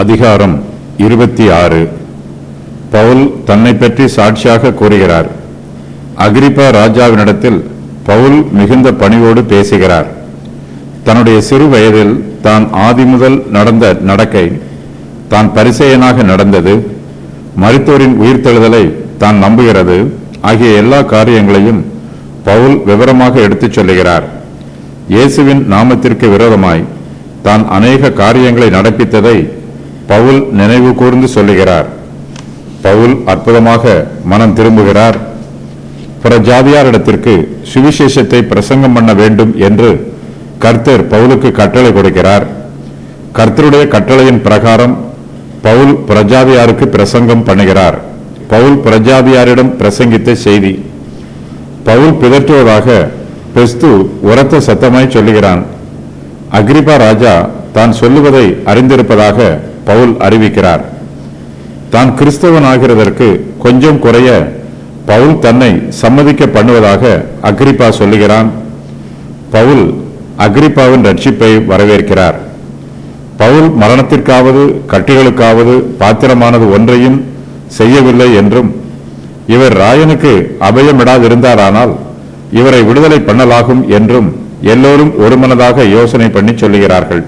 அதிகாரம் 26. பவுல் தன்னை பற்றி சாட்சியாக கூறுகிறார். அகிரிப்பா ராஜாவினிடத்தில் பவுல் மிகுந்த பணிவோடு பேசுகிறார். தன்னுடைய சிறு வயதில் தான் ஆதி முதல் நடந்த நடக்கை, தான் பரிசேயனாக நடந்தது, மரித்தோரின் உயிர்த்தெழுதலை தான் நம்புகிறது ஆகிய எல்லா காரியங்களையும் பவுல் விவரமாக எடுத்துச் சொல்லுகிறார். இயேசுவின் நாமத்திற்கு விரோதமாய் தான் அநேக காரியங்களை நடப்பித்ததை பவுல் நினைவு கூர்ந்து சொல்லுகிறார். பவுல் அற்புதமாக மனம் திரும்புகிறார். பிற ஜாதியாரிடத்திற்கு சுவிசேஷத்தை பிரசங்கம் பண்ண வேண்டும் என்று கர்த்தர் பவுலுக்கு கட்டளை கொடுக்கிறார். கர்த்தருடைய கட்டளையின் பிரகாரம் பவுல் பிரஜாதியாருக்கு பிரசங்கம் பண்ணுகிறார். பவுல் பிரஜாதியாரிடம் பிரசங்கித்த செய்தி. பவுல் பிதற்றுவதாக பெஸ்து உரத்த சத்தமாய் சொல்லுகிறான். அகிரிப்பா ராஜா தான் சொல்லுவதை அறிந்திருப்பதாக பவுல் அறிவிக்கிறார். தான் கிறிஸ்தவன் ஆகிறதற்கு கொஞ்சம் குறைய பவுல் தன்னை சம்மதிக்க பண்ணுவதாக அகிரிப்பா சொல்லுகிறான். பவுல் அகிரிப்பாவின் ரட்சிப்பை வரவேற்கிறார். பவுல் மரணத்திற்காவது கட்டிகளுக்காவது பாத்திரமானது ஒன்றையும் செய்யவில்லை என்றும், இவர் ராயனுக்கு அபயமிடாதிருந்தாரானால் இவரை விடுதலை பண்ணலாகும் என்றும் எல்லோரும் ஒருமனதாக யோசனை பண்ணி சொல்லுகிறார்கள்.